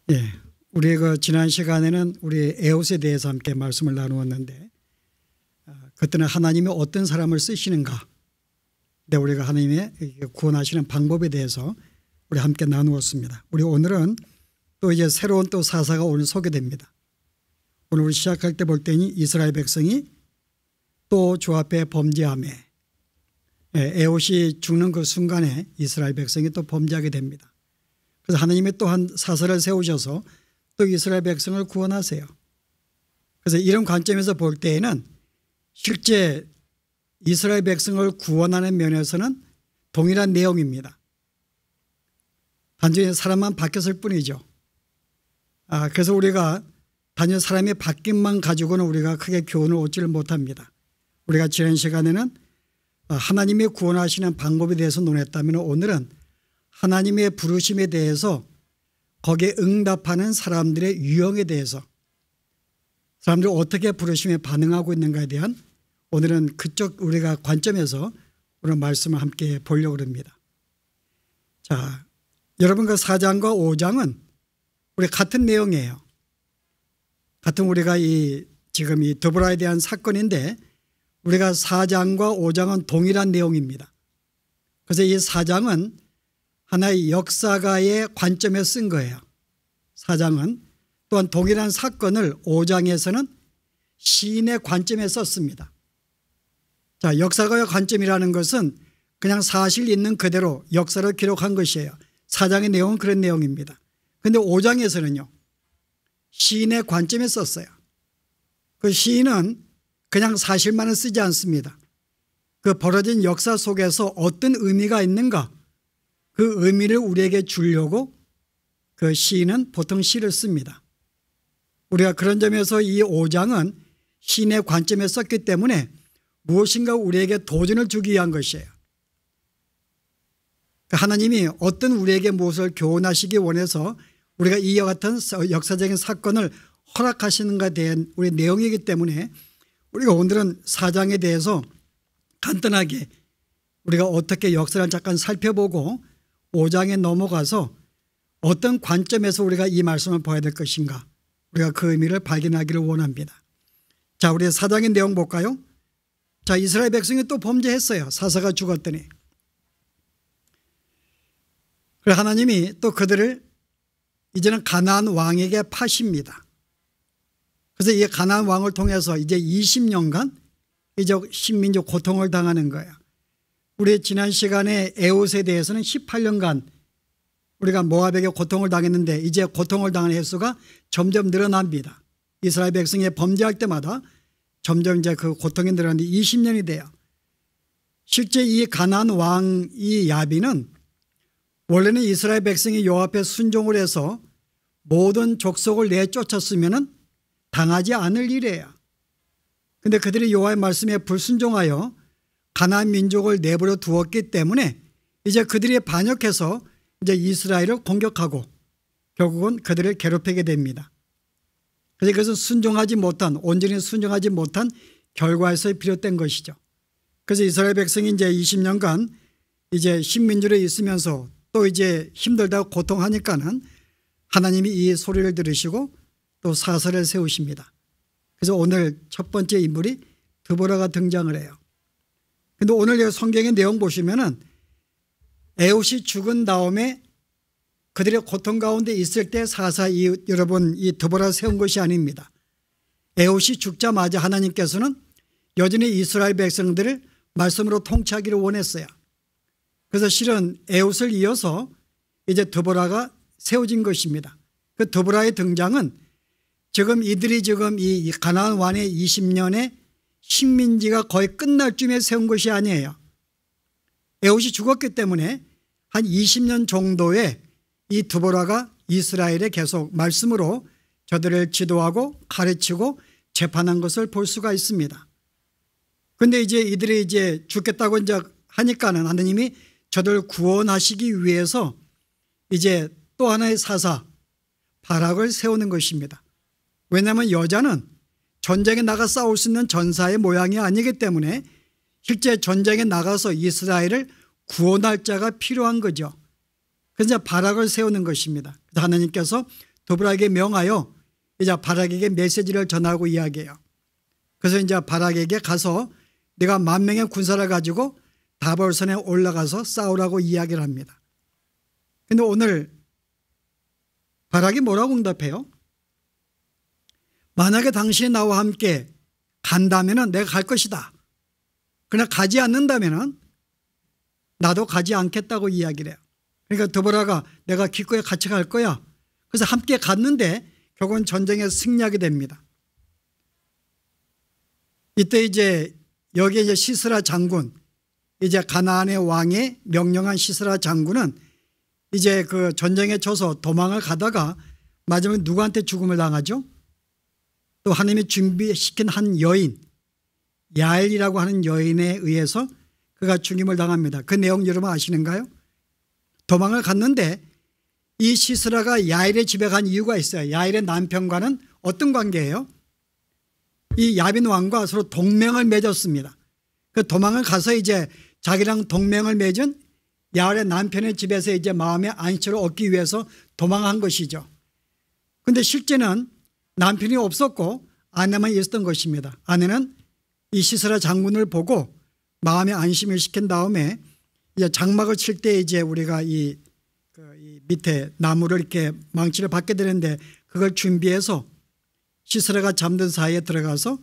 예, 우리 지난 시간에는 우리 에옷에 대해서 함께 말씀을 나누었는데 그때는 하나님이 어떤 사람을 쓰시는가, 근데 우리가 하나님의 구원하시는 방법에 대해서 우리 함께 나누었습니다. 우리 오늘은 또 이제 새로운 또 사사가 오늘 소개됩니다. 오늘 우리 시작할 때 볼 때니 이스라엘 백성이 또 주 앞에 범죄하며 에옷이 죽는 그 순간에 이스라엘 백성이 또 범죄하게 됩니다. 그래서 하나님이 또 한 사사를 세우셔서 또 이스라엘 백성을 구원하세요. 그래서 이런 관점에서 볼 때에는 실제 이스라엘 백성을 구원하는 면에서는 동일한 내용입니다. 단순히 사람만 바뀌었을 뿐이죠. 그래서 우리가 단연 사람의 바뀜만 가지고는 우리가 크게 교훈을 얻지를 못합니다. 우리가 지난 시간에는 하나님의 구원하시는 방법에 대해서 논했다면 오늘은 하나님의 부르심에 대해서 거기에 응답하는 사람들의 유형에 대해서, 사람들이 어떻게 부르심에 반응하고 있는가에 대한 오늘은 그쪽 우리가 관점에서 오늘 말씀을 함께 보려고 합니다. 자, 여러분 그 4장과 5장은 우리 같은 내용이에요. 같은 우리가 지금 이 드보라에 대한 사건인데 우리가 4장과 5장은 동일한 내용입니다. 그래서 이 4장은 하나의 역사가의 관점에 쓴 거예요. 4장은 또한 동일한 사건을 5장에서는 시인의 관점에 썼습니다. 자, 역사가의 관점이라는 것은 그냥 사실 있는 그대로 역사를 기록한 것이에요. 4장의 내용은 그런 내용입니다. 그런데 5장에서는요 시인의 관점에 썼어요. 그 시인은 그냥 사실만은 쓰지 않습니다. 그 벌어진 역사 속에서 어떤 의미가 있는가, 그 의미를 우리에게 주려고 그 시인은 보통 시를 씁니다. 우리가 그런 점에서 이 5장은 시인의 관점에 썼기 때문에 무엇인가 우리에게 도전을 주기 위한 것이에요. 하나님이 어떤 우리에게 무엇을 교훈하시기 원해서 우리가 이와 같은 역사적인 사건을 허락하시는가에 대한 우리 내용이기 때문에 우리가 오늘은 4장에 대해서 간단하게 우리가 어떻게 역사를 잠깐 살펴보고 5장에 넘어가서 어떤 관점에서 우리가 이 말씀을 봐야 될 것인가, 우리가 그 의미를 발견하기를 원합니다. 자, 우리 4장의 내용 볼까요? 자, 이스라엘 백성이 또 범죄했어요. 사사가 죽었더니. 그래서 하나님이 또 그들을 이제는 가나안 왕에게 파십니다. 그래서 이 가나안 왕을 통해서 이제 20년간 이제 식민지 고통을 당하는 거예요. 우리 지난 시간에 에옷에 대해서는 18년간 우리가 모압에게 고통을 당했는데 이제 고통을 당하는 횟수가 점점 늘어납니다. 이스라엘 백성이 범죄할 때마다 점점 이제 그 고통이 늘어나는데 20년이 돼요. 실제 이 가나안 왕 이 야빈은 원래는 이스라엘 백성이 여호와 앞에 순종을 해서 모든 족속을 내쫓았으면 당하지 않을 일이에요. 그런데 그들이 여호와의 말씀에 불순종하여 가나안 민족을 내버려 두었기 때문에 이제 그들이 반역해서 이제 이스라엘을 공격하고 결국은 그들을 괴롭히게 됩니다. 그래서 그것은 순종하지 못한, 온전히 순종하지 못한 결과에서 비롯된 것이죠. 그래서 이스라엘 백성이 이제 20년간 이제 식민지로 있으면서 또 이제 힘들다고 고통하니까는 하나님이 이 소리를 들으시고 또 사사를 세우십니다. 그래서 오늘 첫 번째 인물이 드보라가 등장을 해요. 그런데 오늘 성경의 내용 보시면은 에옷이 죽은 다음에 그들의 고통 가운데 있을 때 사사 여러분 이 드보라 세운 것이 아닙니다. 에옷이 죽자마자 하나님께서는 여전히 이스라엘 백성들을 말씀으로 통치하기를 원했어요. 그래서 실은 에옷을 이어서 이제 드보라가 세워진 것입니다. 그 드보라의 등장은 지금 이들이 지금 이 가나안 왕의 20년의 식민지가 거의 끝날 쯤에 세운 것이 아니에요. 에옷이 죽었기 때문에 한 20년 정도의 이 드보라가 이스라엘에 계속 말씀으로 저들을 지도하고 가르치고 재판한 것을 볼 수가 있습니다. 그런데 이제 이들이 이제 죽겠다고 이제 하니까는 하나님이 저들을 구원하시기 위해서 이제 또 하나의 사사 바락을 세우는 것입니다. 왜냐하면 여자는 전쟁에 나가 싸울 수 있는 전사의 모양이 아니기 때문에 실제 전쟁에 나가서 이스라엘을 구원할 자가 필요한 거죠. 그래서 바락을 세우는 것입니다. 하나님께서 드보라에게 명하여 이제 바락에게 메시지를 전하고 이야기해요. 그래서 이제 바락에게 가서 내가 10,000명의 군사를 가지고 다볼산에 올라가서 싸우라고 이야기를 합니다. 그런데 오늘 바락이 뭐라고 응답해요? 만약에 당신이 나와 함께 간다면 내가 갈 것이다. 그러나 가지 않는다면 나도 가지 않겠다고 이야기를 해요. 그러니까 드보라가 내가 기꺼이 같이 갈 거야. 그래서 함께 갔는데 결국은 전쟁에 승리하게 됩니다. 이때 이제 여기에 이제 시스라 장군, 이제 가나안의 왕의 명령한 시스라 장군은 이제 그 전쟁에 져서 도망을 가다가 마지막에 누구한테 죽음을 당하죠? 또 하나님이 준비시킨 한 여인, 야엘이라고 하는 여인에 의해서 그가 죽임을 당합니다. 그 내용 여러분 아시는가요? 도망을 갔는데 이 시스라가 야엘의 집에 간 이유가 있어요. 야엘의 남편과는 어떤 관계예요? 이 야빈 왕과 서로 동맹을 맺었습니다. 그 도망을 가서 이제 자기랑 동맹을 맺은 야엘의 남편의 집에서 이제 마음의 안식을 얻기 위해서 도망한 것이죠. 그런데 실제는 남편이 없었고 아내만 있었던 것입니다. 아내는 이 시스라 장군을 보고 마음의 안심을 시킨 다음에 이제 장막을 칠 때 이제 우리가 이 밑에 나무를 이렇게 망치를 받게 되는데 그걸 준비해서 시스라가 잠든 사이에 들어가서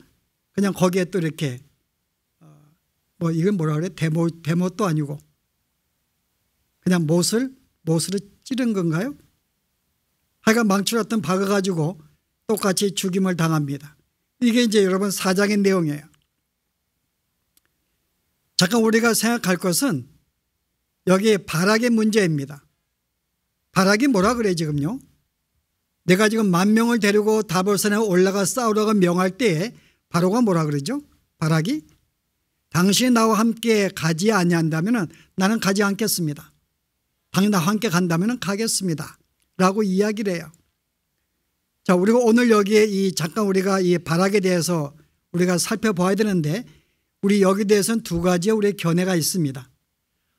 그냥 거기에 또 이렇게 뭐 이건 뭐라 그래? 대못도 아니고 그냥 못을 찌른 건가요? 하여간 망치를 어떤 박아가지고 똑같이 죽임을 당합니다. 이게 이제 여러분 사장의 내용이에요. 잠깐 우리가 생각할 것은 여기 바락의 문제입니다. 바락이 뭐라 그래 지금요? 내가 지금 10,000명을 데리고 다볼산에 올라가 싸우라고 명할 때에 바로가 뭐라 그러죠? 바락이 당신이 나와 함께 가지 아니한다면 나는 가지 않겠습니다. 당신이 나와 함께 간다면 가겠습니다. 라고 이야기를 해요. 자, 우리가 오늘 여기에 잠깐 우리가 이 바락에 대해서 우리가 살펴봐야 되는데 우리 여기에 대해서는 두 가지의 우리의 견해가 있습니다.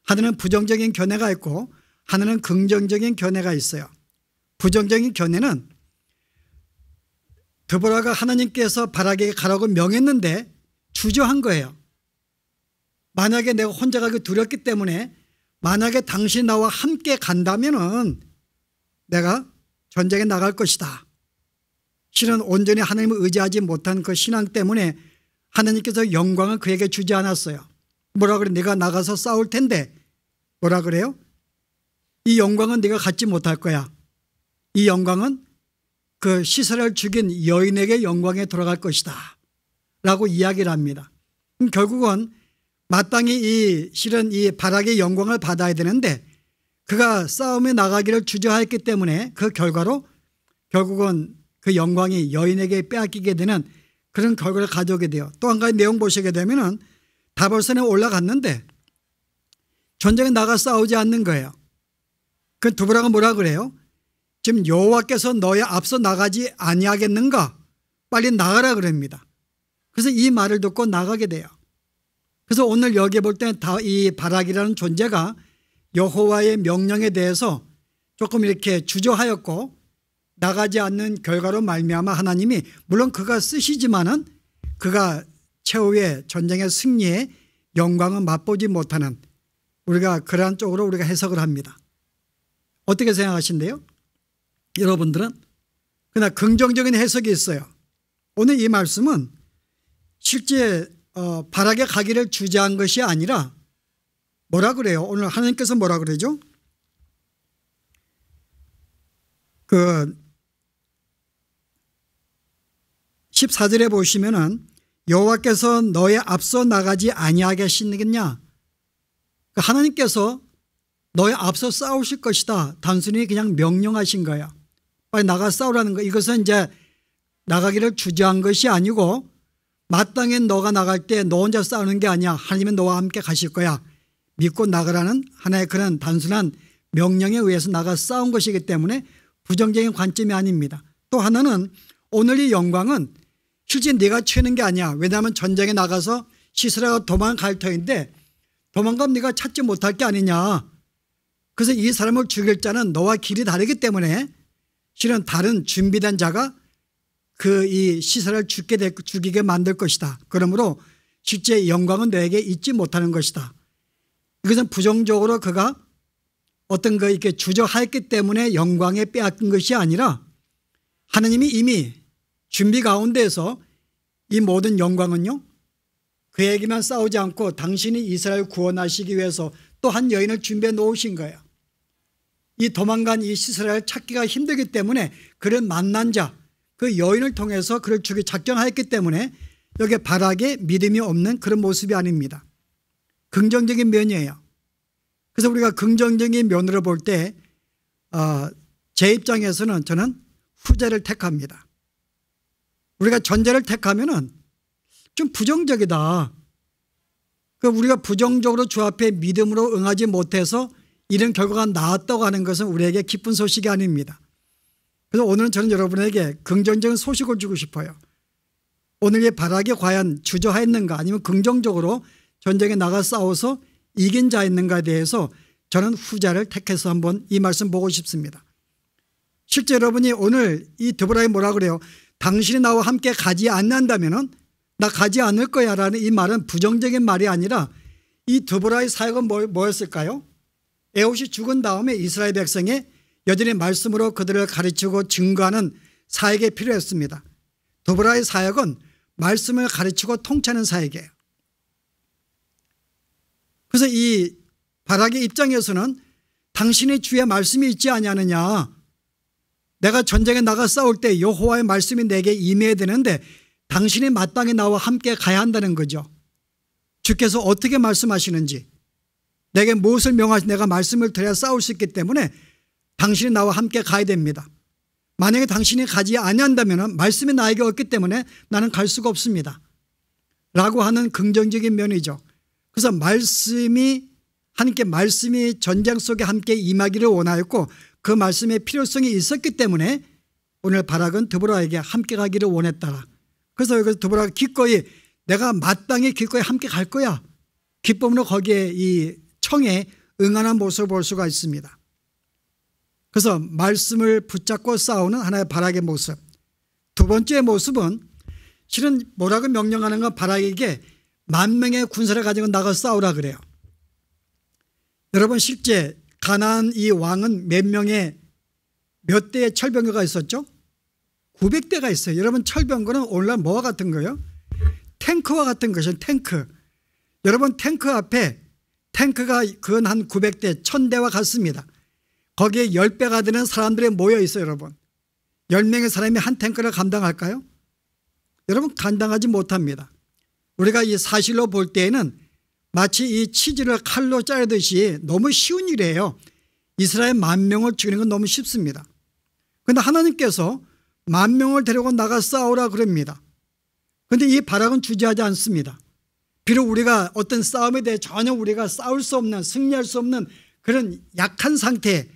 하나는 부정적인 견해가 있고 하나는 긍정적인 견해가 있어요. 부정적인 견해는 드보라가 하나님께서 바락에게 가라고 명했는데 주저한 거예요. 만약에 내가 혼자 가기 두렵기 때문에 만약에 당신이 나와 함께 간다면은 내가 전쟁에 나갈 것이다. 실은 온전히 하나님을 의지하지 못한 그 신앙 때문에 하나님께서 영광을 그에게 주지 않았어요. 뭐라 그래? 내가 나가서 싸울 텐데 뭐라 그래요? 이 영광은 네가 갖지 못할 거야. 이 영광은 그 시스라를 죽인 여인에게 영광에 돌아갈 것이다. 라고 이야기를 합니다. 결국은 마땅히 실은 이 바락의 영광을 받아야 되는데 그가 싸움에 나가기를 주저하였기 때문에 그 결과로 결국은 그 영광이 여인에게 빼앗기게 되는 그런 결과를 가져오게 돼요. 또 한 가지 내용 보시게 되면은 다볼산에 올라갔는데 전쟁에 나가 싸우지 않는 거예요. 그 드보라가 뭐라 그래요? 지금 여호와께서 너의 앞서 나가지 아니하겠는가? 빨리 나가라 그럽니다. 그래서 이 말을 듣고 나가게 돼요. 그래서 오늘 여기에 볼 때는 이 바락이라는 존재가 여호와의 명령에 대해서 조금 이렇게 주저하였고 나가지 않는 결과로 말미암아 하나님이 물론 그가 쓰시지만은 그가 최후의 전쟁의 승리에 영광은 맛보지 못하는 우리가 그러한 쪽으로 우리가 해석을 합니다. 어떻게 생각하신대요? 여러분들은? 그러나 긍정적인 해석이 있어요. 오늘 이 말씀은 실제 바락에 가기를 주저한 것이 아니라 뭐라 그래요? 오늘 하나님께서 뭐라 그러죠? 그 14절에 보시면은 여호와께서 너의 앞서 나가지 아니하겠느냐? 하나님께서 너의 앞서 싸우실 것이다. 단순히 그냥 명령하신 거예요. 빨리 나가 싸우라는 거. 이것은 이제 나가기를 주저한 것이 아니고 마땅히 너가 나갈 때 너 혼자 싸우는 게 아니야. 하나님이 너와 함께 가실 거야. 믿고 나가라는 하나의 그런 단순한 명령에 의해서 나가 싸운 것이기 때문에 부정적인 관점이 아닙니다. 또 하나는 오늘 이 영광은 실제 네가 취하는 게 아니야. 왜냐하면 전쟁에 나가서 시스라가 도망갈 터인데 도망가면 네가 찾지 못할 게 아니냐. 그래서 이 사람을 죽일 자는 너와 길이 다르기 때문에 실은 다른 준비된 자가 그 이 시사를 죽이게 만들 것이다. 그러므로 실제 영광은 너에게 있지 못하는 것이다. 이것은 부정적으로 그가 어떤 거 이렇게 주저하였기 때문에 영광에 빼앗긴 것이 아니라 하나님이 이미 준비 가운데에서 이 모든 영광은요 그에게만 싸우지 않고 당신이 이스라엘 구원하시기 위해서 또 한 여인을 준비해 놓으신 거예요. 이 도망간 이 시스라를 찾기가 힘들기 때문에 그를 만난 자 그 여인을 통해서 그를 죽이 작정하였기 때문에 여기에 바락에 믿음이 없는 그런 모습이 아닙니다. 긍정적인 면이에요. 그래서 우리가 긍정적인 면으로 볼 때 제 입장에서는 저는 후자를 택합니다. 우리가 전자를 택하면은 좀 부정적이다. 우리가 부정적으로 주 앞에 믿음으로 응하지 못해서 이런 결과가 나왔다고 하는 것은 우리에게 기쁜 소식이 아닙니다. 그래서 오늘은 저는 여러분에게 긍정적인 소식을 주고 싶어요. 오늘의 바락이 과연 주저하였는가 아니면 긍정적으로 전쟁에 나가 싸워서 이긴 자였는가에 대해서 저는 후자를 택해서 한번 이 말씀 보고 싶습니다. 실제 여러분이 오늘 이 드보라에 뭐라 그래요? 당신이 나와 함께 가지 않는다면은 나 가지 않을 거야 라는 이 말은 부정적인 말이 아니라 이 드보라의 사역은 뭐였을까요? 에봇이 죽은 다음에 이스라엘 백성에 여전히 말씀으로 그들을 가르치고 증거하는 사역이 필요했습니다. 드보라의 사역은 말씀을 가르치고 통치하는 사역이에요. 그래서 이 바락의 입장에서는 당신의 주의 말씀이 있지 아니하느냐. 내가 전쟁에 나가 싸울 때 여호와의 말씀이 내게 임해야 되는데 당신이 마땅히 나와 함께 가야 한다는 거죠. 주께서 어떻게 말씀하시는지 내게 무엇을 명하시 내가 말씀을 드려야 싸울 수 있기 때문에 당신이 나와 함께 가야 됩니다. 만약에 당신이 가지 아니한다면 말씀이 나에게 없기 때문에 나는 갈 수가 없습니다. 라고 하는 긍정적인 면이죠. 그래서 하나님께 말씀이 전쟁 속에 함께 임하기를 원하였고 그 말씀의 필요성이 있었기 때문에 오늘 바락은 드보라에게 함께 가기를 원했다. 그래서 여기서 드보라가 기꺼이 내가 마땅히 기꺼이 함께 갈 거야. 기쁨으로 거기에 이 청에 응하는 모습을 볼 수가 있습니다. 그래서 말씀을 붙잡고 싸우는 하나의 바락의 모습. 두 번째 모습은 실은 뭐라고 명령하는 건 바락에게 10,000명의 군사를 가지고 나가 싸우라 그래요. 여러분 실제 가나안 이 왕은 몇 대의 철병거가 있었죠? 900대가 있어요. 여러분 철병거는 오늘날 뭐와 같은 거예요? 탱크와 같은 것이죠. 탱크. 여러분 탱크 앞에 탱크가 근 한 900대 1000대와 같습니다. 거기에 10배가 되는 사람들이 모여 있어요. 여러분 10명의 사람이 한 탱크를 감당할까요? 여러분 감당하지 못합니다. 우리가 이 사실로 볼 때에는 마치 이 치즈를 칼로 자르듯이 너무 쉬운 일이에요. 이스라엘 10,000명을 죽이는 건 너무 쉽습니다. 그런데 하나님께서 10,000명을 데리고 나가 싸우라 그럽니다. 그런데 이 바락은 주저하지 않습니다. 비록 우리가 어떤 싸움에 대해 전혀 우리가 싸울 수 없는 승리할 수 없는 그런 약한 상태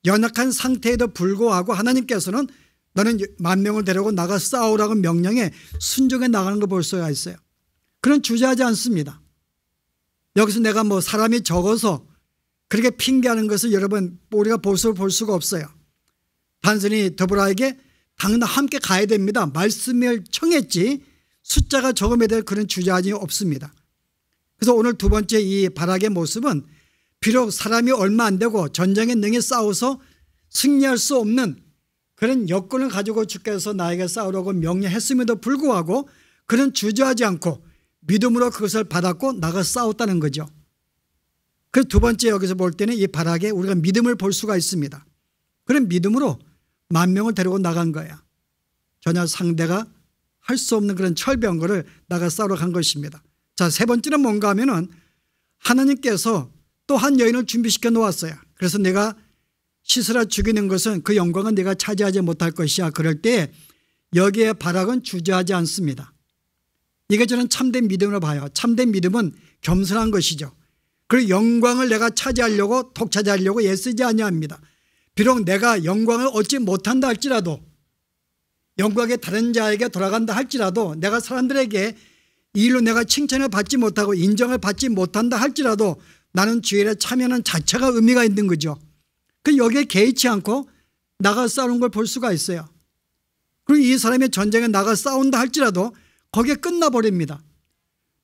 연약한 상태에도 불구하고 하나님께서는 너는 10,000명을 데리고 나가 싸우라고 명령에 순종해 나가는 거 볼 수가 있어요. 그런 주저하지 않습니다. 여기서 내가 뭐 사람이 적어서 그렇게 핑계하는 것을 여러분 우리가 볼 수가 없어요. 단순히 드보라에게 당연 함께 가야 됩니다. 말씀을 청했지 숫자가 적음에 대한 그런 주저함이 없습니다. 그래서 오늘 두 번째 이 바락의 모습은 비록 사람이 얼마 안 되고 전쟁에 능히 싸워서 승리할 수 없는 그런 여건을 가지고 주께서 나에게 싸우라고 명령했음에도 불구하고 그는 주저하지 않고 믿음으로 그것을 받았고 나가 싸웠다는 거죠. 그래서 두 번째 여기서 볼 때는 이 바락에 우리가 믿음을 볼 수가 있습니다. 그런 믿음으로 10,000명을 데리고 나간 거야. 전혀 상대가 할 수 없는 그런 철병거를 나가 싸우러 간 것입니다. 자, 세 번째는 뭔가 하면은 하나님께서 또 한 여인을 준비시켜 놓았어요. 그래서 내가 시스라 죽이는 것은 그 영광은 내가 차지하지 못할 것이야. 그럴 때 여기에 바락은 주저하지 않습니다. 이게 저는 참된 믿음으로 봐요. 참된 믿음은 겸손한 것이죠. 그리고 영광을 내가 차지하려고 독차지하려고 애쓰지 아니합니다. 비록 내가 영광을 얻지 못한다 할지라도 영광이 다른 자에게 돌아간다 할지라도 내가 사람들에게 이 일로 내가 칭찬을 받지 못하고 인정을 받지 못한다 할지라도 나는 주일에 참여하는 자체가 의미가 있는 거죠. 그 여기에 개의치 않고 나가 싸우는 걸 볼 수가 있어요. 그리고 이 사람이 전쟁에 나가 싸운다 할지라도 거기에 끝나버립니다.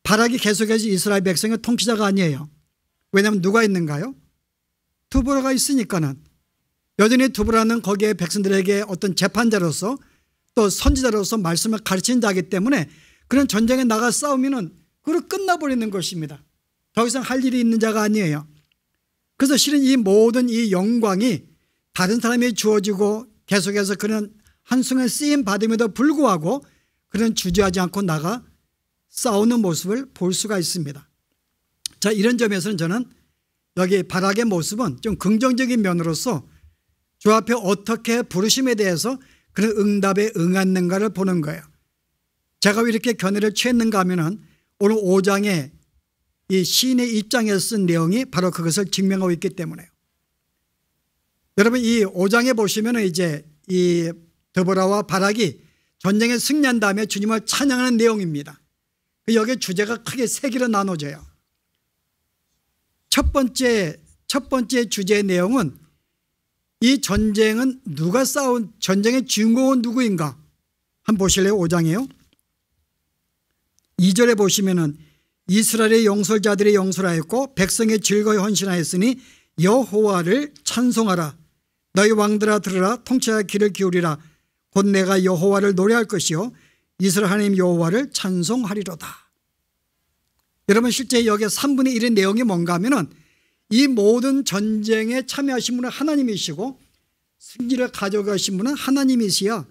바락이 계속해서 이스라엘 백성의 통치자가 아니에요. 왜냐하면 누가 있는가요? 드보라가 있으니까는. 여전히 드보라는 거기에 백성들에게 어떤 재판자로서 또 선지자로서 말씀을 가르친 자이기 때문에 그런 전쟁에 나가 싸우면은 그걸로 끝나버리는 것입니다. 더 이상 할 일이 있는 자가 아니에요. 그래서 실은 이 모든 이 영광이 다른 사람이 주어지고 계속해서 그런 한순간 쓰임 받음에도 불구하고 그런 주저하지 않고 나가 싸우는 모습을 볼 수가 있습니다. 자, 이런 점에서는 저는 여기 바락의 모습은 좀 긍정적인 면으로서 주 앞에 어떻게 부르심에 대해서 그런 응답에 응했는가를 보는 거예요. 제가 왜 이렇게 견해를 취했는가 하면은 오늘 5장에 이 시인의 입장에서 쓴 내용이 바로 그것을 증명하고 있기 때문에요. 여러분 이 5장에 보시면은 이제 이 드보라와 바락이 전쟁에 승리한 다음에 주님을 찬양하는 내용입니다. 여기에 주제가 크게 세 개로 나눠져요. 첫 번째 주제의 내용은 이 전쟁은 누가 싸운 전쟁의 주인공은 누구인가? 한번 보실래요? 5장이에요. 2절에 보시면은 이스라엘의 용솔자들이 용솔하였고 백성의 즐거이 헌신하였으니 여호와를 찬송하라. 너희 왕들아 들으라. 통치자의 귀를 기울이라. 곧 내가 여호와를 노래할 것이요 이스라엘 하나님 여호와를 찬송하리로다. 여러분 실제 여기 3분의 1의 내용이 뭔가 하면은 이 모든 전쟁에 참여하신 분은 하나님이시고 승리를 가져가신 분은 하나님이시야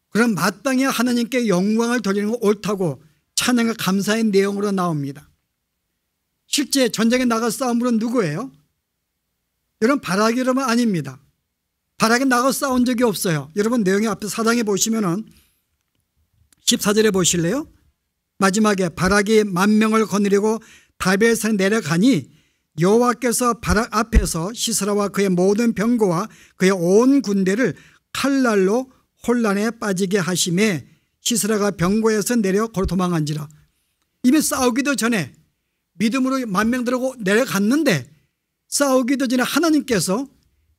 그럼 마땅히 하나님께 영광을 돌리는 거 옳다고 찬양과 감사의 내용으로 나옵니다. 실제 전쟁에 나가 싸운 분은 누구예요? 여러분 바락이 여러분 아닙니다. 바락이 나가 싸운 적이 없어요. 여러분 내용이 앞에 4장에 보시면은 14절에 보실래요? 마지막에 바락이 만명을 거느리고 다벨산에 내려가니 여호와께서 바락 앞에서 시스라와 그의 모든 병거와 그의 온 군대를 칼날로 혼란에 빠지게 하심에 시스라가 병거에서 내려 걸어 도망한지라. 이미 싸우기도 전에 믿음으로 만명들하고 내려갔는데 싸우기도 전에 하나님께서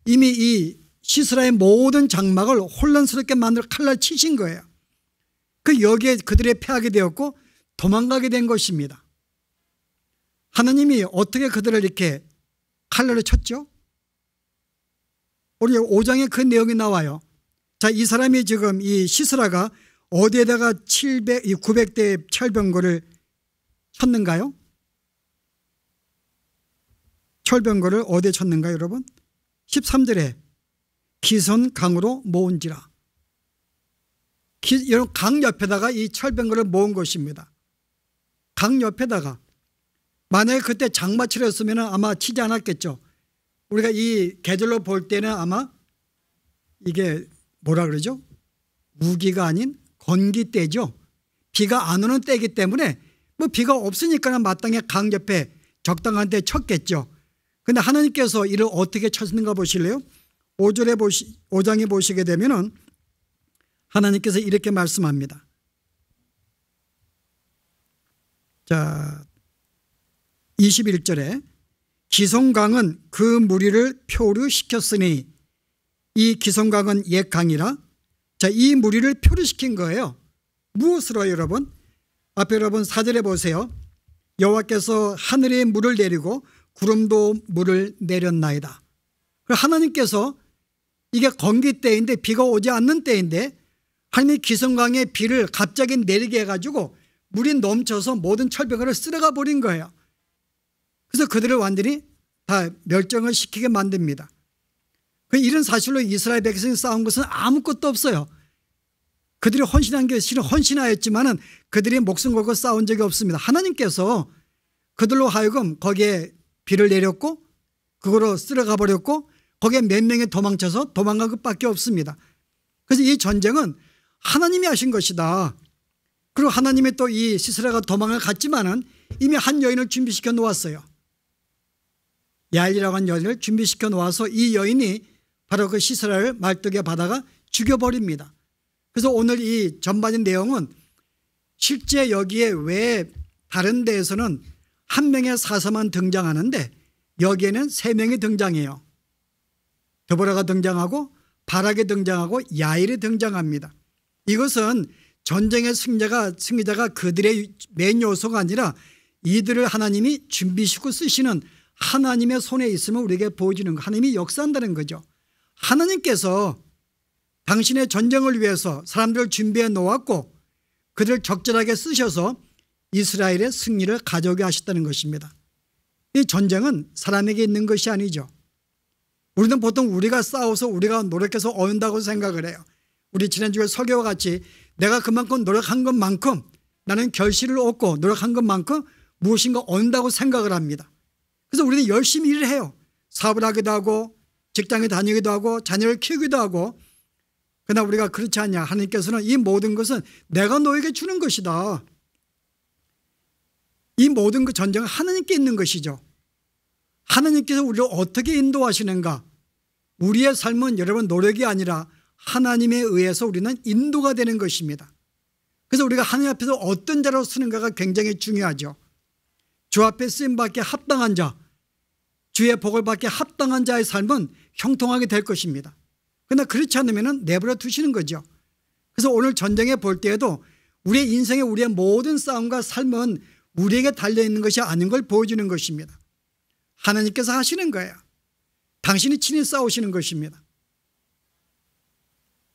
이미 이 시스라의 모든 장막을 혼란스럽게 만들어 칼날 치신 거예요. 그 여기에 그들이 패하게 되었고 도망가게 된 것입니다. 하나님이 어떻게 그들을 이렇게 칼날로 쳤죠? 우리 5장에 그 내용이 나와요. 자, 이 사람이 지금 이 시스라가 어디에다가 900대의 철병거를 쳤는가요? 철병거를 어디에 쳤는가요, 여러분? 13절에 기선 강으로 모은지라. 강 옆에다가 이 철병거를 모은 것입니다. 강 옆에다가. 만약에 그때 장마철이었으면 아마 치지 않았겠죠. 우리가 이 계절로 볼 때는 아마 이게 뭐라 그러죠? 우기가 아닌 건기 때죠. 비가 안 오는 때이기 때문에 뭐 비가 없으니까 마땅히 강 옆에 적당한 때 쳤겠죠. 그런데 하나님께서 이를 어떻게 쳤는가 보실래요? 5장에 보시게 되면은 하나님께서 이렇게 말씀합니다. 자, 21절에 기송강은 그 무리를 표류시켰으니 이 기송강은 옛 강이라. 자, 이 무리를 표류시킨 거예요. 무엇으로 여러분? 앞에 여러분 4절에 보세요. 여호와께서 하늘에 물을 내리고 구름도 물을 내렸나이다. 하나님께서 이게 건기 때인데 비가 오지 않는 때인데 하나님이 기송강에 비를 갑자기 내리게 해가지고 물이 넘쳐서 모든 철벽을 쓸어가 버린 거예요. 그래서 그들을 완전히 다 멸종을 시키게 만듭니다. 이런 사실로 이스라엘 백성이 싸운 것은 아무것도 없어요. 그들이 헌신한 게 실은 헌신하였지만은 그들이 목숨 걸고 싸운 적이 없습니다. 하나님께서 그들로 하여금 거기에 비를 내렸고 그거로 쓸어가 버렸고 거기에 몇 명이 도망쳐서 도망간 것밖에 없습니다. 그래서 이 전쟁은 하나님이 하신 것이다. 그리고 하나님이 또 이 시스라가 도망을 갔지만은 이미 한 여인을 준비시켜 놓았어요. 야일이라고 하는 여인을 준비시켜 놓아서 이 여인이 바로 그 시스라를 말뚝에 받아가 죽여버립니다. 그래서 오늘 이 전반의 내용은 실제 여기에 왜 다른 데에서는 한 명의 사사만 등장하는데 여기에는 세 명이 등장해요. 드보라가 등장하고 바락이 등장하고 야일이 등장합니다. 이것은 전쟁의 승리자가 그들의 메인 요소가 아니라 이들을 하나님이 준비시고 쓰시는 하나님의 손에 있으면 우리에게 보여주는 거, 하나님이 역사한다는 거죠. 하나님께서 당신의 전쟁을 위해서 사람들을 준비해 놓았고 그들을 적절하게 쓰셔서 이스라엘의 승리를 가져오게 하셨다는 것입니다. 이 전쟁은 사람에게 있는 것이 아니죠. 우리는 보통 우리가 싸워서 우리가 노력해서 얻는다고 생각을 해요. 우리 지난주에 설교와 같이 내가 그만큼 노력한 것만큼 나는 결실을 얻고 노력한 것만큼 무엇인가 얻는다고 생각을 합니다. 그래서 우리는 열심히 일을 해요. 사업을 하기도 하고 직장에 다니기도 하고 자녀를 키우기도 하고. 그러나 우리가 그렇지 않냐. 하나님께서는 이 모든 것은 내가 너에게 주는 것이다. 이 모든 그 전쟁은 하나님께 있는 것이죠. 하나님께서 우리를 어떻게 인도하시는가. 우리의 삶은 여러분 노력이 아니라 하나님에 의해서 우리는 인도가 되는 것입니다. 그래서 우리가 하나님 앞에서 어떤 자로 쓰는가가 굉장히 중요하죠. 주 앞에 쓰임받기에 합당한 자, 주의 복을 받기에 합당한 자의 삶은 형통하게 될 것입니다. 그러나 그렇지 않으면 내버려 두시는 거죠. 그래서 오늘 전쟁에 볼 때에도 우리의 인생에 우리의 모든 싸움과 삶은 우리에게 달려있는 것이 아닌 걸 보여주는 것입니다. 하나님께서 하시는 거예요. 당신이 친히 싸우시는 것입니다.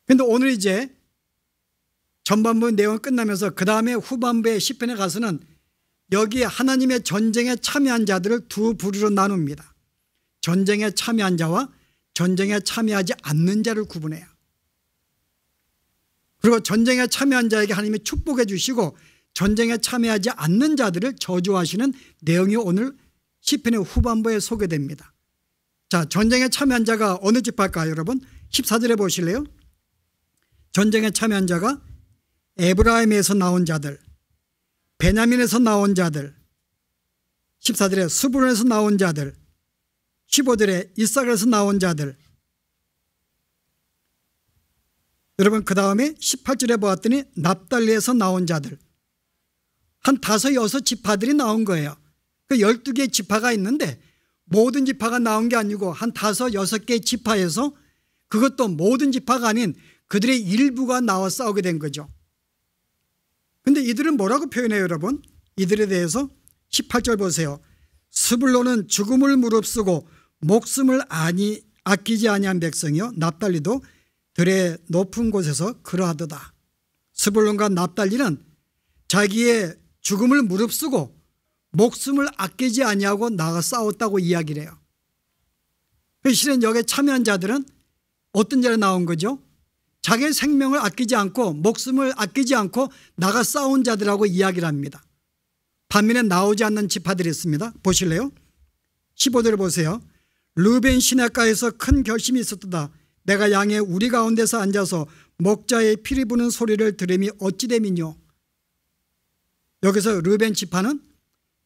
그런데 오늘 이제 전반부 내용이 끝나면서 그 다음에 후반부의 시편에 가서는 여기에 하나님의 전쟁에 참여한 자들을 두 부류로 나눕니다. 전쟁에 참여한 자와 전쟁에 참여하지 않는 자를 구분해요. 그리고 전쟁에 참여한 자에게 하나님이 축복해 주시고 전쟁에 참여하지 않는 자들을 저주하시는 내용이 오늘 시편의 후반부에 소개됩니다. 자, 전쟁에 참여한 자가 어느 지파일까요, 여러분? 14절에 보실래요? 전쟁에 참여한 자가 에브라임에서 나온 자들, 베냐민에서 나온 자들, 14절에 스불론에서 나온 자들, 15절에 이사갈에서 나온 자들. 여러분 그 다음에 18절에 보았더니 납달리에서 나온 자들. 한 5, 6 지파들이 나온 거예요. 그 12개의 지파가 있는데 모든 지파가 나온 게 아니고 한 5, 6개의 지파에서 그것도 모든 지파가 아닌 그들의 일부가 나와 싸우게 된 거죠. 그런데 이들은 뭐라고 표현해요, 여러분? 이들에 대해서 18절 보세요. 스불론은 죽음을 무릅쓰고 목숨을 아끼지 아니한 백성이요 납달리도 들의 높은 곳에서 그러하도다. 스불론과 납달리는 자기의 죽음을 무릅쓰고 목숨을 아끼지 아니하고 나가 싸웠다고 이야기를 해요. 실은 여기에 참여한 자들은 어떤 자로 나온 거죠? 자기의 생명을 아끼지 않고 목숨을 아끼지 않고 나가 싸운 자들하고 이야기를 합니다. 반면에 나오지 않는 지파들이 있습니다. 보실래요? 15절을 보세요. 르벤 시냇가에서 큰 결심이 있었도다. 내가 양의 우리 가운데서 앉아서 목자의 피리 부는 소리를 들음이 어찌 됨이뇨. 여기서 르벤 지파는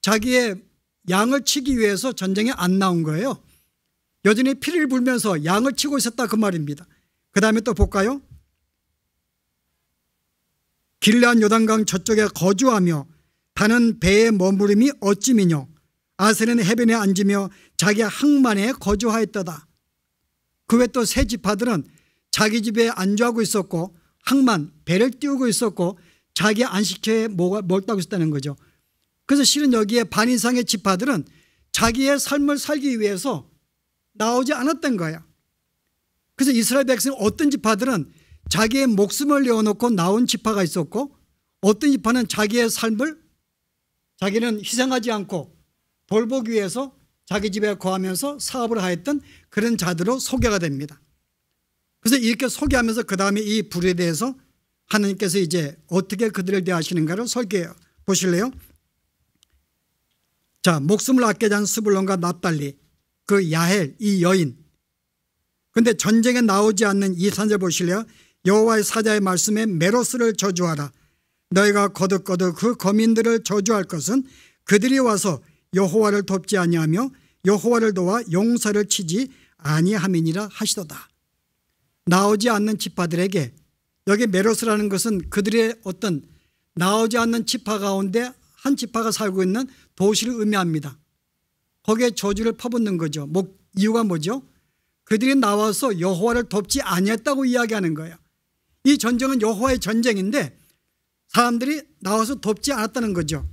자기의 양을 치기 위해서 전쟁에 안 나온 거예요. 여전히 피를 불면서 양을 치고 있었다 그 말입니다. 그 다음에 또 볼까요? 길르앗 요단강 저쪽에 거주하며 다는 배에 머무름이 어찌미뇨. 아셀은 해변에 앉으며 자기 항만에 거주하였도다. 그 외 또 세 지파들은 자기 집에 안주하고 있었고 항만 배를 띄우고 있었고 자기 안식처에 몰두하고 있었다는 거죠. 그래서 실은 여기에 반 이상의 지파들은 자기의 삶을 살기 위해서 나오지 않았던 거예요. 그래서 이스라엘 백성 어떤 지파들은 자기의 목숨을 내어놓고 나온 지파가 있었고 어떤 지파는 자기의 삶을 자기는 희생하지 않고 돌보기 위해서 자기 집에 거하면서 사업을 하였던 그런 자들로 소개가 됩니다. 그래서 이렇게 소개하면서 그 다음에 이 불에 대해서 하나님께서 이제 어떻게 그들을 대하시는가를 설계해요. 보실래요? 자, 목숨을 아끼지 않은 스불론과 납달리, 그 야헬 이 여인. 그런데 전쟁에 나오지 않는 이 산절 보실래요? 여호와의 사자의 말씀에 메로스를 저주하라. 너희가 거듭거듭 그 거민들을 저주할 것은 그들이 와서 여호와를 돕지 아니하며 여호와를 도와 용사를 치지 아니함이니라 하시도다. 나오지 않는 지파들에게 여기 메로스라는 것은 그들의 어떤 나오지 않는 지파 가운데 한 지파가 살고 있는 도시를 의미합니다. 거기에 저주를 퍼붓는 거죠. 이유가 뭐죠? 그들이 나와서 여호와를 돕지 아니했다고 이야기하는 거예요. 이 전쟁은 여호와의 전쟁인데 사람들이 나와서 돕지 않았다는 거죠.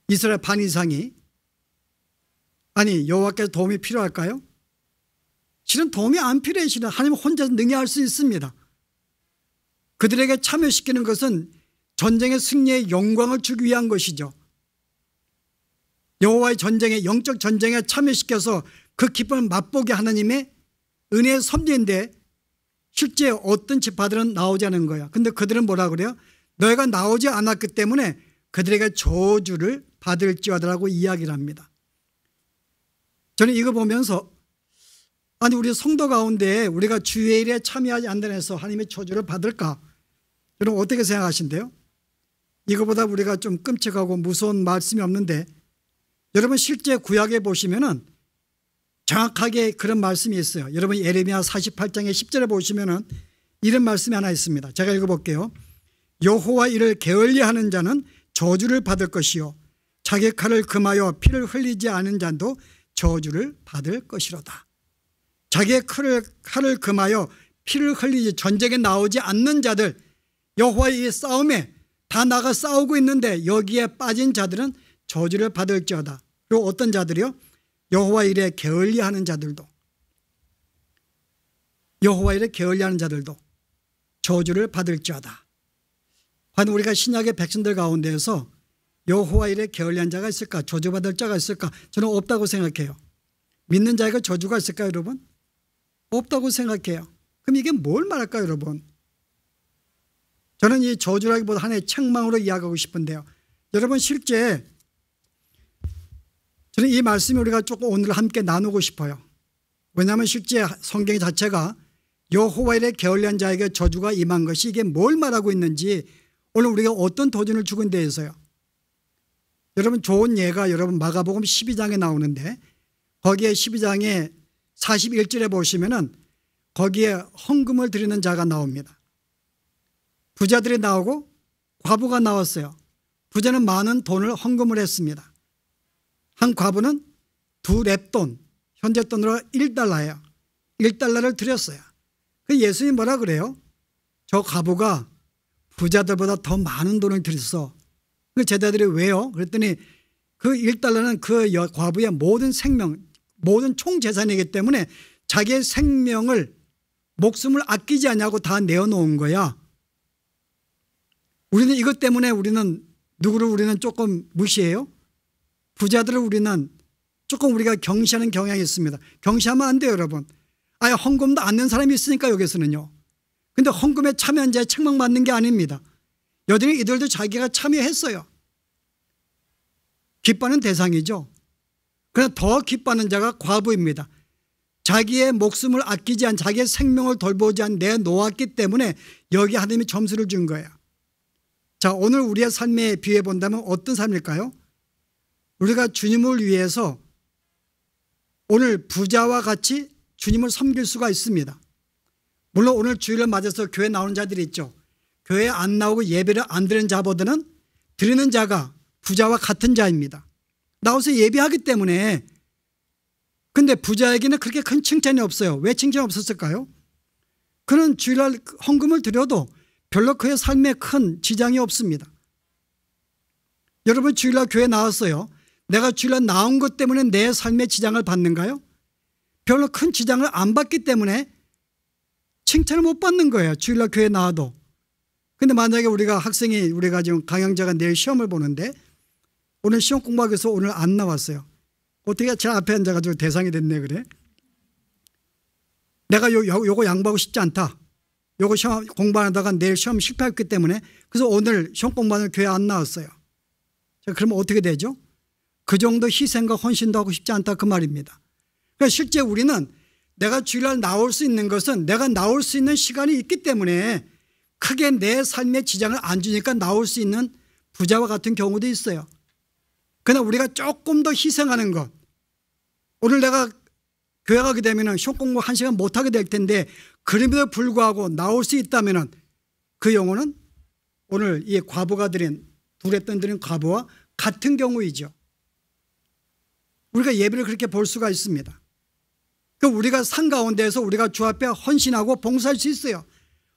이스라엘 반 이상이. 아니, 여호와께서 도움이 필요할까요? 실은 도움이 안 필요해요. 실은 하나님 혼자서 능히 할 수 있습니다. 그들에게 참여시키는 것은 전쟁의 승리의 영광을 주기 위한 것이죠. 여호와의 전쟁에, 영적 전쟁에 참여시켜서 그 기쁨을 맛보게 하나님의 은혜의 섭리인데 실제 어떤 지파들은 나오지 않은 거야. 근데 그들은 뭐라 그래요? 너희가 나오지 않았기 때문에 그들에게 저주를 받을지어다라고 이야기를 합니다. 저는 이거 보면서 아니, 우리 성도 가운데 우리가 주일에 참여하지 않는 데서 하나님의 저주를 받을까? 여러분 어떻게 생각하신대요? 이거보다 우리가 좀 끔찍하고 무서운 말씀이 없는데 여러분 실제 구약에 보시면은 정확하게 그런 말씀이 있어요. 여러분 예레미야 48장의 10절에 보시면은 이런 말씀이 하나 있습니다. 제가 읽어볼게요. 여호와 이를 게을리하는 자는 저주를 받을 것이요 자기 칼을 금하여 피를 흘리지 않은 자도 저주를 받을 것이로다. 자기의 칼을 금하여 피를 흘리지 전쟁에 나오지 않는 자들, 여호와의 이 싸움에 다 나가 싸우고 있는데 여기에 빠진 자들은 저주를 받을지어다. 그리고 어떤 자들이요? 여호와 일에 게을리하는 자들도, 여호와 일에 게을리하는 자들도 저주를 받을지어다. 과연 우리가 신약의 백성들 가운데에서 여호와 일에 게을리한 자가 있을까? 저주받을 자가 있을까? 저는 없다고 생각해요. 믿는 자에게 저주가 있을까요, 여러분? 없다고 생각해요. 그럼 이게 뭘 말할까요, 여러분? 저는 이 저주라기보다 하나의 책망으로 이야기하고 싶은데요. 여러분 실제 저는 이 말씀이 우리가 조금 오늘 함께 나누고 싶어요. 왜냐하면 실제 성경 자체가 여호와 일에 게을리한 자에게 저주가 임한 것이 이게 뭘 말하고 있는지 오늘 우리가 어떤 도전을 주건 데에서요. 여러분 좋은 예가 여러분 마가복음 12장에 나오는데 거기에 12장에 41절에 보시면은 거기에 헌금을 드리는 자가 나옵니다. 부자들이 나오고 과부가 나왔어요. 부자는 많은 돈을 헌금을 했습니다. 한 과부는 2렙돈, 현재 돈으로 1달러예요. 1달러를 드렸어요. 그 예수님이 뭐라 그래요? 저 과부가 부자들보다 더 많은 돈을 드렸어. 그 제자들이 왜요? 그랬더니 그 1달러는 그 과부의 모든 생명, 모든 총재산이기 때문에 자기의 생명을, 목숨을 아끼지 않냐고 다 내어놓은 거야. 우리는 이것 때문에 우리는 조금 무시해요? 부자들을 우리는 조금 우리가 경시하는 경향이 있습니다. 경시하면 안 돼요, 여러분. 아예 헌금도 안 낸 사람이 있으니까 여기서는요. 근데 헌금에 참여한 자에 책망받는 게 아닙니다. 여전히 이들도 자기가 참여했어요. 기뻐하는 대상이죠. 그러나 더 기뻐하는 자가 과부입니다. 자기의 목숨을 아끼지 않은, 자기의 생명을 돌보지 않은 내놓았기 때문에 여기 하나님이 점수를 준 거예요. 자, 오늘 우리의 삶에 비유해 본다면 어떤 삶일까요? 우리가 주님을 위해서 오늘 부자와 같이 주님을 섬길 수가 있습니다. 물론 오늘 주일을 맞아서 교회 나오는 자들이 있죠. 교회 안 나오고 예배를 안 드리는 자보다는 드리는 자가 부자와 같은 자입니다. 나와서 예배하기 때문에. 근데 부자에게는 그렇게 큰 칭찬이 없어요. 왜 칭찬이 없었을까요? 그는 주일날 헌금을 드려도 별로 그의 삶에 큰 지장이 없습니다. 여러분 주일날 교회 나왔어요. 내가 주일날 나온 것 때문에 내 삶에 지장을 받는가요? 별로 큰 지장을 안 받기 때문에 칭찬을 못 받는 거예요. 주일날 교회 나와도. 근데 만약에 우리가 지금 강영자가 내일 시험을 보는데 오늘 시험 공부하기 위해서 오늘 안 나왔어요. 어떻게 제 앞에 앉아가지고 대상이 됐네 그래? 내가 요거 양보하고 싶지 않다. 요거 시험 공부하다가 내일 시험 실패했기 때문에 그래서 오늘 시험 공부하는 교회 안 나왔어요. 자, 그러면 어떻게 되죠? 그 정도 희생과 헌신도 하고 싶지 않다 그 말입니다. 그러니까 실제 우리는 내가 주일날 나올 수 있는 것은 내가 나올 수 있는 시간이 있기 때문에 크게 내 삶에 지장을 안 주니까 나올 수 있는 부자와 같은 경우도 있어요. 그러나 우리가 조금 더 희생하는 것, 오늘 내가 교회 가게 되면 시험 공부 1시간 못하게 될 텐데 그럼에도 불구하고 나올 수 있다면 그 영혼은 오늘 이 과부가 드린 두레돈 드린 과부와 같은 경우이죠. 우리가 예배를 그렇게 볼 수가 있습니다. 우리가 산 가운데에서 우리가 주 앞에 헌신하고 봉사할 수 있어요.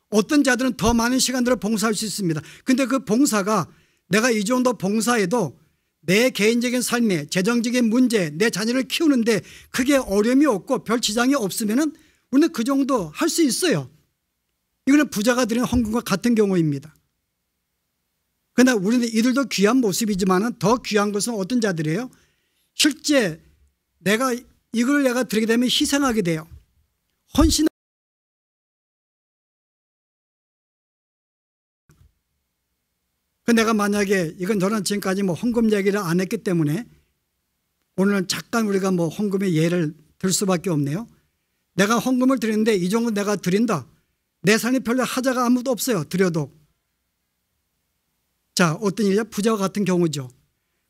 어떤 자들은 더 많은 시간들을 봉사할 수 있습니다. 그런데 그 봉사가 내가 이 정도 봉사해도 내 개인적인 삶에 재정적인 문제 내 자녀를 키우는데 크게 어려움이 없고 별 지장이 없으면 우리는 그 정도 할 수 있어요. 이거는 부자가 드리는 헌금과 같은 경우입니다. 그러나 우리는 이들도 귀한 모습이지만 더 귀한 것은 어떤 자들이에요? 실제 이걸 내가 드리게 되면 희생하게 돼요. 헌신. 내가 만약에 저는 지금까지 헌금 얘기를 안 했기 때문에 오늘은 잠깐 우리가 헌금의 예를 들 수밖에 없네요. 내가 헌금을 드리는데 이 정도 내가 드린다. 내 삶에 별로 하자가 아무도 없어요. 드려도. 자, 어떤 일이야? 부자와 같은 경우죠.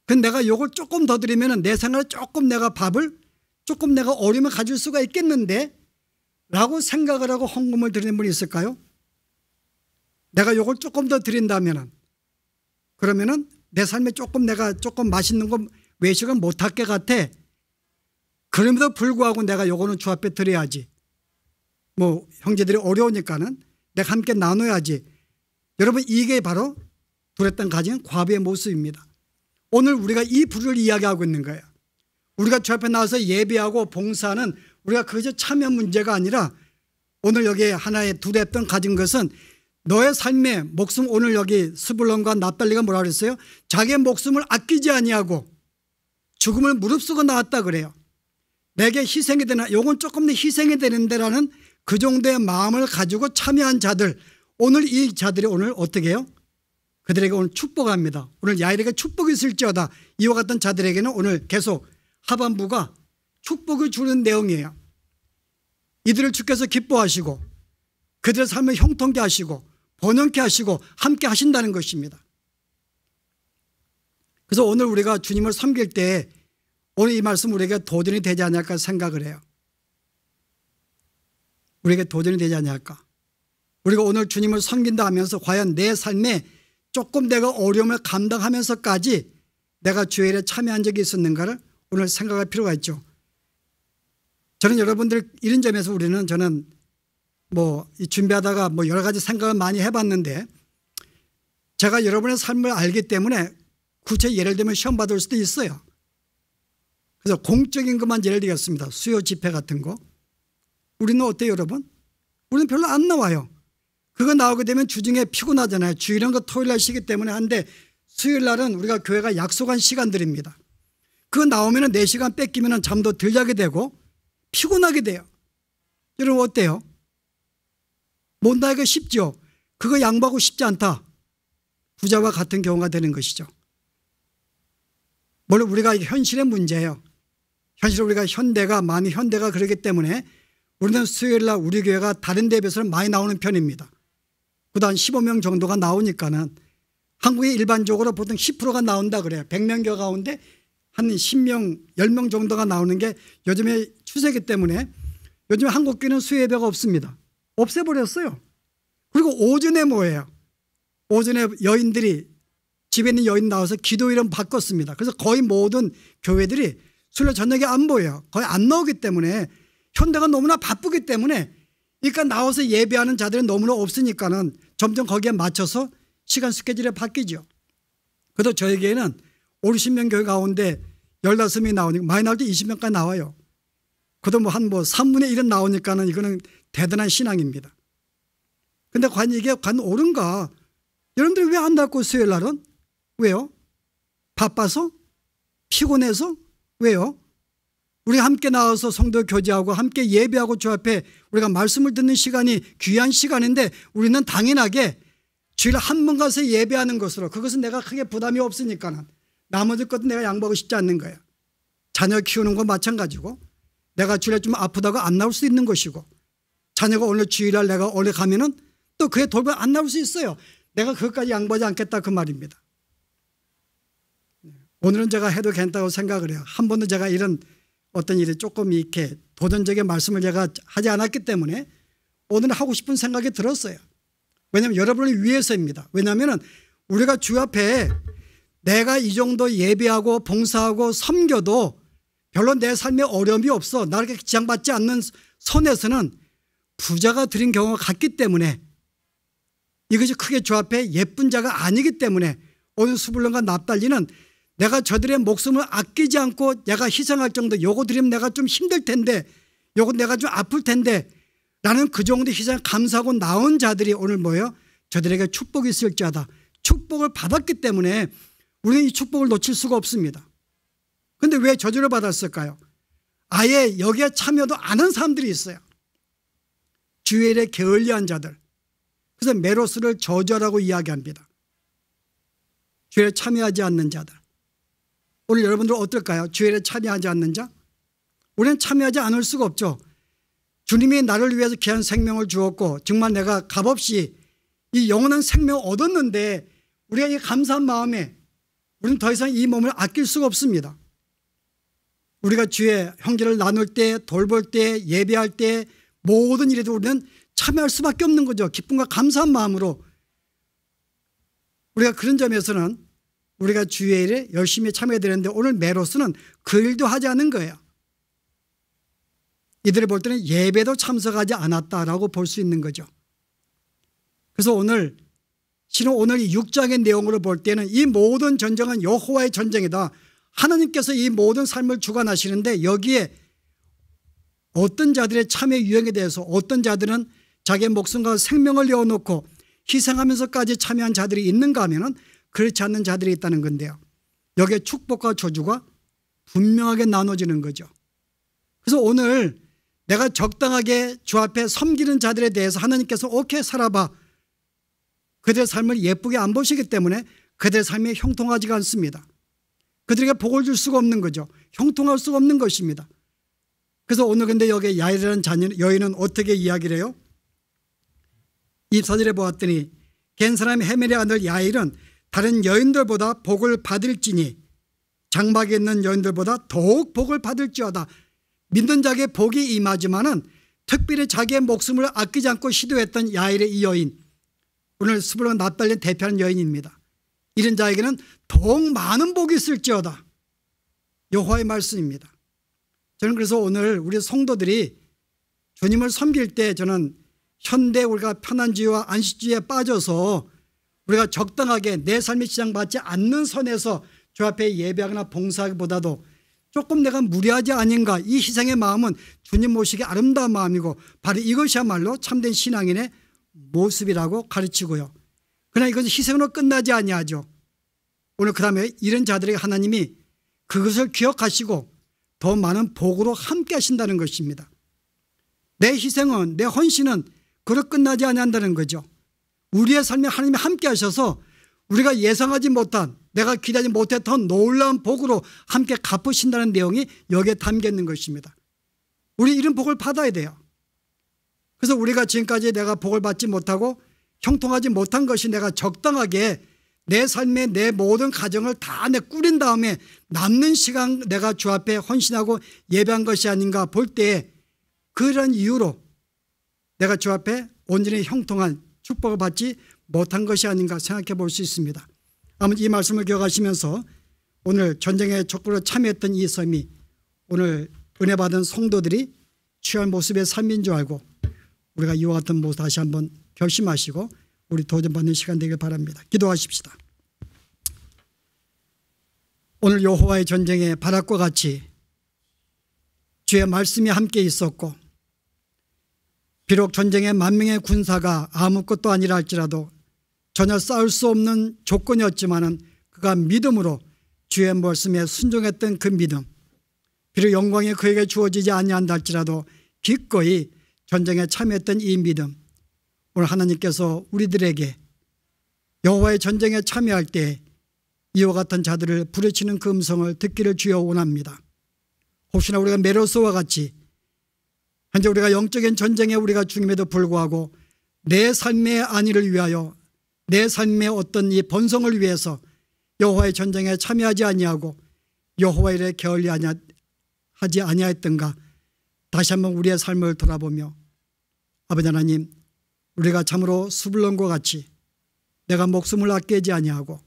근데 내가 요걸 조금 더 드리면 내 생활에 조금 내가 밥을 조금 내가 어려움을 가질 수가 있겠는데 라고 생각을 하고 헌금을 드리는 분이 있을까요? 내가 요걸 조금 더 드린다면 그러면은 내 삶에 내가 조금 맛있는 거 외식은 못할 것 같아. 그럼에도 불구하고 내가 요거는 주 앞에 드려야지. 형제들이 어려우니까는 내가 함께 나눠야지. 여러분 이게 바로 둘의 땅 가진 과부의 모습입니다. 오늘 우리가 이 부를 이야기하고 있는 거예요. 우리가 주 앞에 나와서 예배하고 봉사하는 우리가 그것이 참여 문제가 아니라 오늘 여기 하나의 둘의 땅 가진 것은 너의 삶의 목숨 오늘 여기 스불론과 납달리가 뭐라 그랬어요? 자기의 목숨을 아끼지 아니하고 죽음을 무릅쓰고 나왔다 그래요. 내게 희생이 되나 요건 조금 더 희생이 되는데라는 그 정도의 마음을 가지고 참여한 자들 오늘 이 자들이 오늘 어떻게 해요? 그들에게 오늘 축복합니다. 오늘 야일에게 축복이 있을지어다. 이와 같은 자들에게는 오늘 계속 하반부가 축복을 주는 내용이에요. 이들을 주께서 기뻐하시고 그들의 삶을 형통케 하시고 번영케 하시고 함께 하신다는 것입니다. 그래서 오늘 우리가 주님을 섬길 때 오늘 이 말씀 우리에게 도전이 되지 않을까 생각을 해요. 우리에게 도전이 되지 않을까. 우리가 오늘 주님을 섬긴다 하면서 과연 내 삶에 조금 내가 어려움을 감당하면서까지 내가 주의 일에 참여한 적이 있었는가를 오늘 생각할 필요가 있죠. 저는 여러분들 이런 점에서 저는 준비하다가 여러 가지 생각을 많이 해봤는데 제가 여러분의 삶을 알기 때문에 구체 예를 들면 시험 받을 수도 있어요. 그래서 공적인 것만 예를 들겠습니다. 수요 집회 같은 거. 우리는 어때요 여러분? 우리는 별로 안 나와요. 그거 나오게 되면 주중에 피곤하잖아요. 주일은 토요일 날 쉬기 때문에 한데 수요일 날은 우리가 교회가 약속한 시간들입니다. 그거 나오면 4시간 뺏기면 잠도 덜 자게 되고 피곤하게 돼요. 여러분 어때요? 못 나기가 쉽죠. 그거 양보하고 싶지 않다. 부자와 같은 경우가 되는 것이죠. 물론 우리가 현실의 문제예요. 현실 우리가 현대가 그러기 때문에 우리는 수요일 날 우리 교회가 다른 데에 비해서는 많이 나오는 편입니다. 보다 한 15명 정도가 나오니까는 한국에 일반적으로 보통 10%가 나온다 그래요. 100명 교 가운데 한 10명, 10명 정도가 나오는 게 요즘에 추세이기 때문에 요즘에 한국교회는 수요 예배가 없습니다. 없애버렸어요. 그리고 오전에 뭐예요? 오전에 여인들이 집에 있는 여인 나와서 기도일은 바꿨습니다. 그래서 거의 모든 교회들이 수요일 저녁에 안 보여요. 거의 안 나오기 때문에 현대가 너무나 바쁘기 때문에 그러니까 나와서 예배하는 자들이 너무나 없으니까는 점점 거기에 맞춰서 시간 스케줄이 바뀌죠. 그래도 저에게는 50명 교회 가운데 15명이 나오니까 많이 나올 때 20명까지 나와요. 그래도 한 3분의 1은 나오니까는 이거는 대단한 신앙입니다. 근데 과연 이게 옳은가? 여러분들이 왜 안 나왔고 수요일 날은? 왜요? 바빠서? 피곤해서? 왜요? 우리가 함께 나와서 성도 교제하고 함께 예배하고 주 앞에 우리가 말씀을 듣는 시간이 귀한 시간인데 우리는 당연하게 주일 한 번 가서 예배하는 것으로 그것은 내가 크게 부담이 없으니까 나머지 것도 내가 양보하고 싶지 않는 거예요. 자녀 키우는 거 마찬가지고 내가 주일에 좀 아프다고 안 나올 수 있는 것이고 자녀가 오늘 주일날 내가 오늘 가면은 또 그의 돌봄 안 나올 수 있어요. 내가 그것까지 양보하지 않겠다 그 말입니다. 오늘은 제가 해도 괜찮다고 생각을 해요. 한 번도 제가 이런 어떤 일이 조금 이렇게 도전적인 말씀을 제가 하지 않았기 때문에 오늘 하고 싶은 생각이 들었어요. 왜냐하면 여러분을 위해서입니다. 왜냐하면 우리가 주 앞에 내가 이 정도 예배하고 봉사하고 섬겨도 별로 내 삶에 어려움이 없어 나를 지향받지 않는 선에서는 부자가 드린 경우가 같기 때문에 이것이 크게 주 앞에 예쁜 자가 아니기 때문에 오늘 스불론과 납달리는 내가 저들의 목숨을 아끼지 않고 내가 희생할 정도 요거 드리면 내가 좀 힘들 텐데 요거 내가 좀 아플 텐데 라는 그 정도 희생 감사하고 나온 자들이 오늘 뭐예요? 저들에게 축복이 있을지어다. 축복을 받았기 때문에 우리는 이 축복을 놓칠 수가 없습니다. 그런데 왜 저주를 받았을까요? 아예 여기에 참여도 안 한 사람들이 있어요. 주의 일에 게을리한 자들. 그래서 메로스를 저주하라고 이야기합니다. 주의 일에 참여하지 않는 자들. 오늘 여러분들 어떨까요? 주의 일에 참여하지 않는 자? 우리는 참여하지 않을 수가 없죠. 주님이 나를 위해서 귀한 생명을 주었고 정말 내가 값없이 이 영원한 생명을 얻었는데 우리가 이 감사한 마음에 우리는 더 이상 이 몸을 아낄 수가 없습니다. 우리가 주의 형제를 나눌 때, 돌볼 때, 예배할 때 모든 일에도 우리는 참여할 수밖에 없는 거죠. 기쁨과 감사한 마음으로. 우리가 그런 점에서는 우리가 주의 일에 열심히 참여해야 되는데 오늘 메로스는 그 일도 하지 않은 거예요. 이들을 볼 때는 예배도 참석하지 않았다라고 볼 수 있는 거죠. 그래서 오늘 실은 오늘 이 6장의 내용으로 볼 때는 이 모든 전쟁은 여호와의 전쟁이다. 하나님께서 이 모든 삶을 주관하시는데 여기에 어떤 자들의 참여 유형에 대해서 어떤 자들은 자기의 목숨과 생명을 내어놓고 희생하면서까지 참여한 자들이 있는가 하면은 그렇지 않는 자들이 있다는 건데요. 여기에 축복과 저주가 분명하게 나눠지는 거죠. 그래서 오늘 내가 적당하게 주 앞에 섬기는 자들에 대해서 하나님께서 오케이 살아봐. 그들의 삶을 예쁘게 안 보시기 때문에 그들의 삶이 형통하지가 않습니다. 그들에게 복을 줄 수가 없는 거죠. 형통할 수가 없는 것입니다. 그래서 오늘 근데 여기 야일이라는 여인은 어떻게 이야기를 해요? 24절에 보았더니 겐 사람 헤멜의 아들 야일은 다른 여인들보다 복을 받을지니 장막에 있는 여인들보다 더욱 복을 받을지어다. 믿는 자에게 복이 임하지만은 특별히 자기의 목숨을 아끼지 않고 시도했던 야일의 이 여인, 오늘 스불론 납달리 대표하는 여인입니다. 이런 자에게는 더욱 많은 복이 있을지어다. 여호와의 말씀입니다. 저는 그래서 오늘 우리 성도들이 주님을 섬길 때 저는 현대 우리가 편안주의와 안식주의에 빠져서 우리가 적당하게 내 삶이 지장받지 않는 선에서 주 앞에 예배하거나 봉사하기보다도 조금 내가 무리하지 아닌가, 이 희생의 마음은 주님 모시기 아름다운 마음이고 바로 이것이야말로 참된 신앙인의 모습이라고 가르치고요. 그러나 이것은 희생으로 끝나지 아니하죠. 오늘 그 다음에 이런 자들에게 하나님이 그것을 기억하시고 더 많은 복으로 함께 하신다는 것입니다. 내 희생은, 내 헌신은 그로 끝나지 아니한다는 거죠. 우리의 삶에 하나님이 함께 하셔서 우리가 예상하지 못한, 내가 기대하지 못했던 놀라운 복으로 함께 갚으신다는 내용이 여기에 담겨 있는 것입니다. 우리 이런 복을 받아야 돼요. 그래서 우리가 지금까지 내가 복을 받지 못하고 형통하지 못한 것이 내가 적당하게 내 삶에 내 모든 가정을 다 꾸린 다음에 남는 시간 내가 주 앞에 헌신하고 예배한 것이 아닌가 볼 때 그런 이유로 내가 주 앞에 온전히 형통한 축복을 받지 못한 것이 아닌가 생각해 볼 수 있습니다. 아무튼 이 말씀을 기억하시면서 오늘 전쟁에 적극으로 참여했던 이 삶이 오늘 은혜 받은 성도들이 취할 모습의 삶인 줄 알고 우리가 이와 같은 모습 다시 한번 결심하시고 우리 도전받는 시간 되길 바랍니다. 기도하십시다. 오늘 여호와의 전쟁에 바락과 같이 주의 말씀이 함께 있었고 비록 전쟁에 만명의 군사가 아무것도 아니라 할지라도 전혀 싸울 수 없는 조건이었지만은 그가 믿음으로 주의 말씀에 순종했던 그 믿음, 비록 영광이 그에게 주어지지 아니한다 할지라도 기꺼이 전쟁에 참여했던 이 믿음, 오늘 하나님께서 우리들에게 여호와의 전쟁에 참여할 때 이와 같은 자들을 부르치는 그 음성을 듣기를 주여 원합니다. 혹시나 우리가 메로스와 같이 현재 우리가 영적인 전쟁에 우리가 중임에도 불구하고 내 삶의 안위를 위하여 내 삶의 어떤 이 번성을 위해서 여호와의 전쟁에 참여하지 아니하고 여호와의 일에 게을리하지 아니하였던가 다시 한번 우리의 삶을 돌아보며 아버지 하나님, 우리가 참으로 스불론과 같이 내가 목숨을 아끼지 아니하고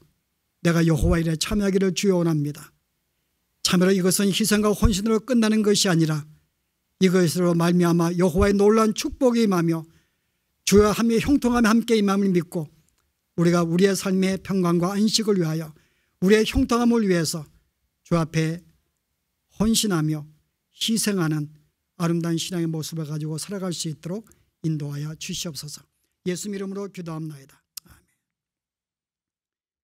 내가 여호와의 일에 참여하기를 주여 원합니다. 참으로 이것은 희생과 헌신으로 끝나는 것이 아니라 이것으로 말미암아 여호와의 놀라운 축복이 임하며 주와 함께 형통함에 함께 임함을 믿고 우리가 우리의 삶의 평강과 안식을 위하여 우리의 형통함을 위해서 주 앞에 헌신하며 희생하는 아름다운 신앙의 모습을 가지고 살아갈 수 있도록 인도하여 주시옵소서. 예수 이름으로 기도합나이다.